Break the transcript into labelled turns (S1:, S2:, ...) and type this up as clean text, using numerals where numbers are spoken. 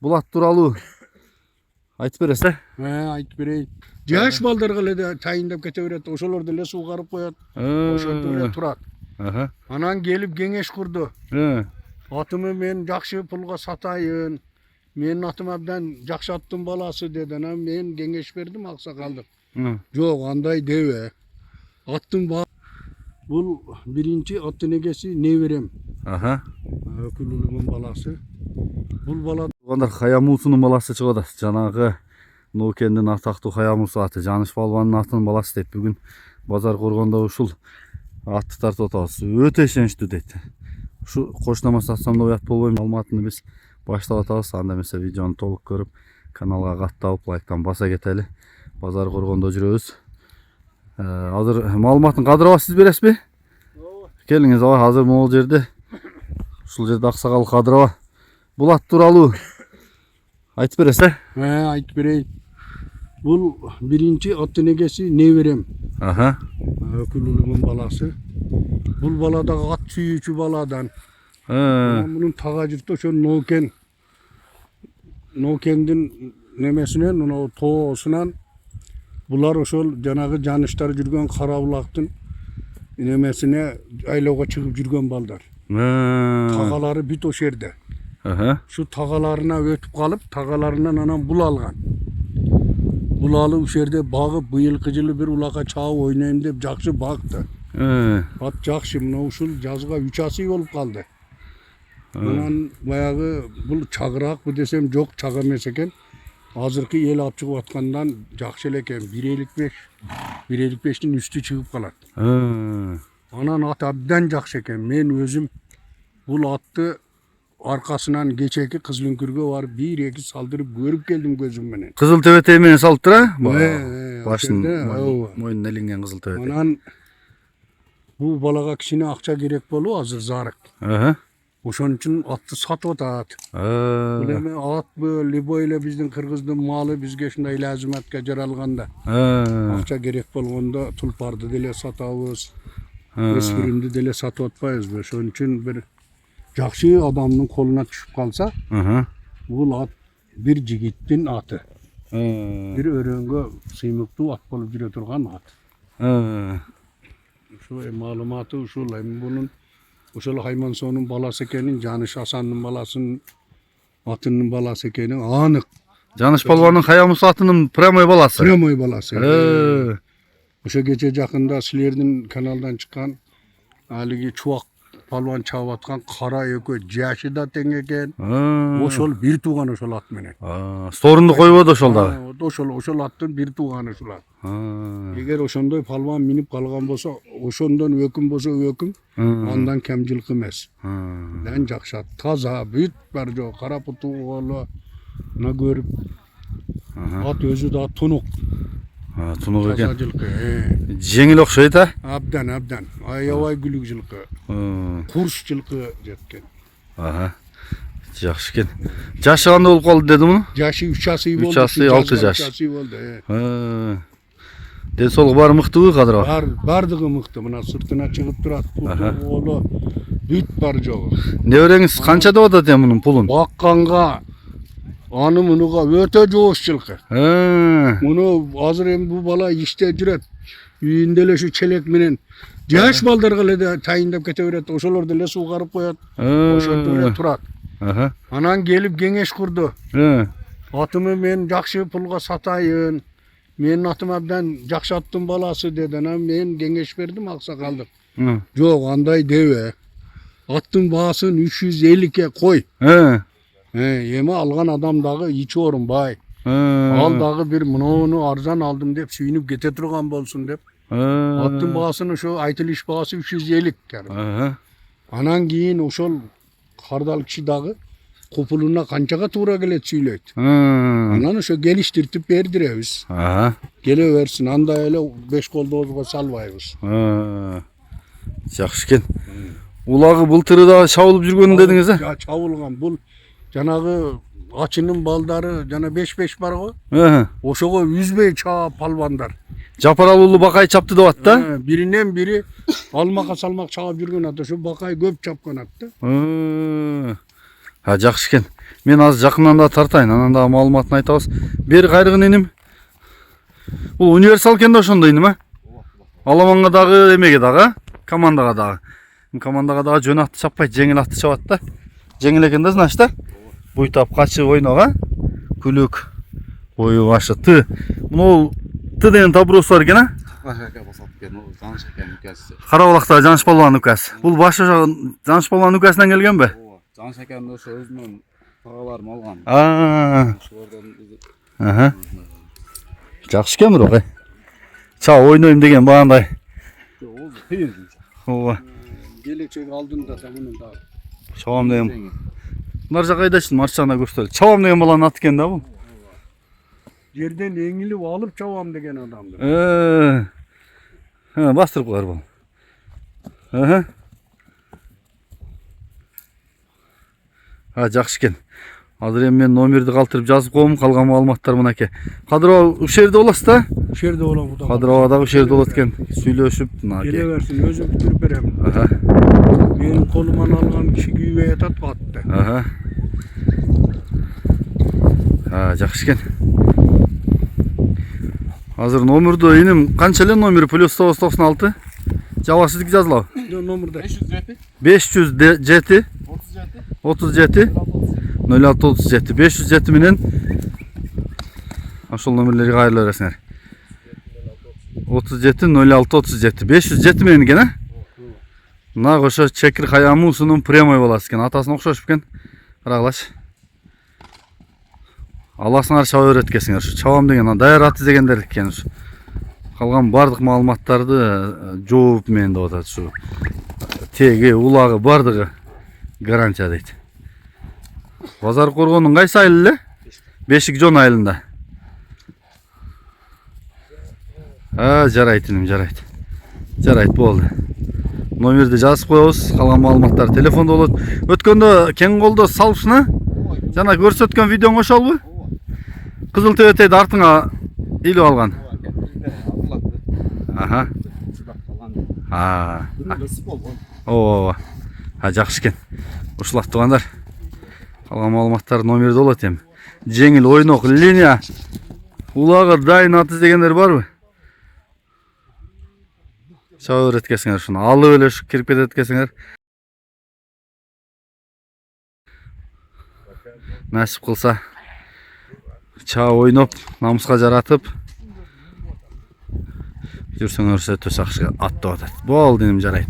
S1: Булат тууралуу айтып бересиз.
S2: Айтып берейин. Жаш балдарга эле тайындап кете берет, ошолор деле суугарып коет. Ошентип эле турат. Анан келип кеңеш курду. Атымы мен жакшы пулга сатайын. Менин атым абдан жакшы аттын баласы деди. Анан мен кеңеш бердим аксакалдык. Жок, андай дебе. Аттын бул биринчи аттын эгеси неберем. Өкүлүлүгүн баласы. Бул бала
S1: Туугандар Хаямусунун баласы чыгат. Жанагы Ноокендин атактуу Хаямусу аты Жаныш балбанын атынын баласы деп бүгүн базар коргондо ушул атты тартып атабыз. Өтө ишеничтүү дейт. Ушу кошунама сатсам да уят болбойм. Маалыматты биз баштап атабыз. Анда эмесе видеону толук көрүп, каналга каттап, лайктан баса кетели. Базар коргондо жүрөбүз. Азыр маалыматын кадырова сиз бересизби? Келиңиз, азыр могул жерде ушул жерде аксакал Кадырова Булат тууралуу айтып бересиз.
S2: Айтып берейин. Бул биринчи аттын эгеси неберем. Өкүлүлүгүн баласы. Бул бала дагы ат сүйүүчү баладан. Мунун тага журту ошо Ноокендин немесинен, мына тоосунан булар ошол жанагы жаныштар жүргөн Кара булактын немесине айлоого чыгып жүргөн балдар. Тагалары бүт ошол жерде. Şu tagalarına ötüp kalıp tagalarından anam bul algan. Bul alıp uşu yerde bağıp bıyılkı жылы bir ulaka çağı oynayayım deyip jakşı baktı. At jakşı mına uşul жазга 3 asıy olup kaldı. Bundan bayağı bul çağırak bu desem çok çağı emes eken. Azırkı el ap çıkıp atkandan jakşı eleken 1.55'tin üstü çıkıp kalat. Anan at abdan jakşı eken. Men özüm bul attı arkasından geçeki Kızılönkürge var 1-2 saldırıp görüp geldim gözüm menen.
S1: Kızıl töbetey менен салып тура? Başın moyununa ilinген kızıl töbetey.
S2: Anan bu balaga kişine akça gerek bolu azır zarık. Oşon için attı satып atat. Bileme at bu libo ile bizden Kırgızdın malı bizge şunday lazimatga jaralganda. Akça gerek bolganda tulpardı dele satabız. Espirimdi dele satып atpayız. Oşon için bir jakşı adamın koluna düşüp kalsa, bul at bir jigittin atı. Bir öröngө sıymıktуу at bolup jüre turgan at. Şu malumatı uşul bunun uşul Haymansonun balası ekenin, Janış Hasan'ın balasının atının balası ekenin anık.
S1: Janış Palvanın Hayamus atının Premoy balası.
S2: Premoy balası. Uşa geçe jakında silerдің kanaldan çıkan haligi çuak palvan çağып atkan kara ekö jaşı da teң eken. Ошол bir tuğan ошол at menen.
S1: Sorundu koyup ошол da.
S2: Ошол аттын bir tuğanı uşul at. Eger ошондой palvan minip kalgan bolsa, ошондон öküm bolsa öküm, andan kem жылкы эмес. Ben jakşı at. Taza, büt bar jok, kara putu oğlu na görüp. At özü da tunuk.
S1: Tunuk eken.
S2: Taza жылкы.
S1: Жеңил окшойт а?
S2: Abdan. Aябай gülük жылкы. Kurs жылкы жеткен.
S1: Жакшы экен. Жашы кандай болуп калды деди муну?
S2: Жашы 3 asıy boldu.
S1: 3 asıy, 6 жаш.
S2: 3 asıy boldu.
S1: Ден соолугу баары мыктыбы Кадырова?
S2: Bardыгы mıktı. Mına sırtına çıkıp durat. Oğlu büt bar jogu.
S1: Небереңиз канча деп атат эми мунун пулун?
S2: Bakkanga anı munuga öte joğuş жылкы. Munu azır hem bu bala işte jurat. Үйүндө şu çelek menen jaş baldarga ele tayындап kete beret. Ошолор деле суугарып коет. Ошентип эле турат. Anan gelip kеңеш kurdu. Atımı men jakşı pulga satayın. Menin atım abdan jakşı attın balası dedi. Anan men kеңеш berdim aksakaldık. Jok, андай debe. Attın bahaсын 350'ke koy. Emi algan adam dağı içi orun bay. Al dağı bir mınoonu arzan aldım dep suyunup kete turgan bolsun dep. Attın bahasını şu aytılış bahası 350 yani. Anan giyin oşol kardal kişi dağı kopuluna kançaga tuğra gelet süyleyt. Anan şu geliştirtip berdirebiz. Geleversin anda öyle 5 kol dozga salbayız.
S1: Жакшы экен. Улagы былтыры да чабылып жүргөнүн дедиңиз а?
S2: Ya çavulgan bul janagı açının baldары jana 5-5 бар go. Oşogo yüzbey çağ palvandar.
S1: Жапаралуулуу бакай чапты деп атты да?
S2: Birinden biri almaka salmak çağıp жүргөн аты şu bakay köp çapkan attı.
S1: Жакшы экен. Мен азыр жакындан да тартайын, анан дагы маалыматын айтабыз. Бери кайрыгын иним. Бул универсал экен да ошондой иним, а? Аламанга дагы эмеге дагы, командага дагы. Командага дагы жөн атты чаппайт, жеңил атты чабат да. Жеңил экен да, значит да? Буйтап качып ойнога. Күлүк. Бою башы ты. Муну ты деген табурус бар экен, а? Карабалактагы Жаныш Балбан укасы. Бул башы Жаныш Балбан укасынан келгенби?
S3: Жаныш акам ошо өзүнүн тагаларын алган.
S1: Ага. Жакшы экен бирок. Ча ойнойм деген багандай. Ооба.
S2: Келечек алдында да мунун да.
S1: Чабам деген. Нар жак айдашын маршана көрсөтөлү. Чабам деген баланын аты экен да бул.
S2: Жерден эңилип алып чабам деген адамдыр.
S1: Бастырып коер бул. Жакшы экен. Азыр эми мен номерди калтырып жазып коем, калган маалыматтар мынакей. Кадырова ушул жерде боласыз да?
S2: Ушул жерде болом Кудай.
S1: Кадырова дагы ушул жерде болот экен. Сүйлөшүп
S2: Келе
S1: мынакей.
S2: берсин, өзүм бүтүрүп берем. Менин колуман алган киши күйбөй атат катты.
S1: Жакшы экен. Азыр номерду иним канча эле номери? +996. Жаба сиздики жазылабы?
S2: Номерде
S1: 507 37 0637 507 менен ошол номерлерге кайрыла бересиңер. 37 06 37 507 менен экен, а? Нак ошо Чекир Хаямусунун прямой баласы экен. Атасына окшош экен. Карагылачы. Аласыңар чаба берет экенсиңер. Ушу чабам деген даяр ат издегендер экен. Калган бардык маалыматтарды жооп менен деп атат. Ушу теги, улагы бардыгы гарантия дейт. Базар Коргондун кайсы айыл эле? Бешик Жон айылында. Жарайт иним, жарайт. Жарайт, болду. Номерди жазып коебуз, калган маалыматтар телефондо болот. Өткөндө кең колдо салпсына жана көрсөткөн видеоң ошолбу? Кызыл тебетейди артыңа илип алган. Ооба. Жакшы экен. Ушулат тугандар. Калган маалыматтар номерде болот эми. Жеңил ойнок линия. Улагы дайын ат издегендер барбы? Чаба берет экенсиңер ушуну. Алып эле кирип кетет экенсиңер. Насип кылса чаба ойноп, намыска жаратып жүрсөңөр өтө жакшы ат деп атат. Болду, иним жарайт.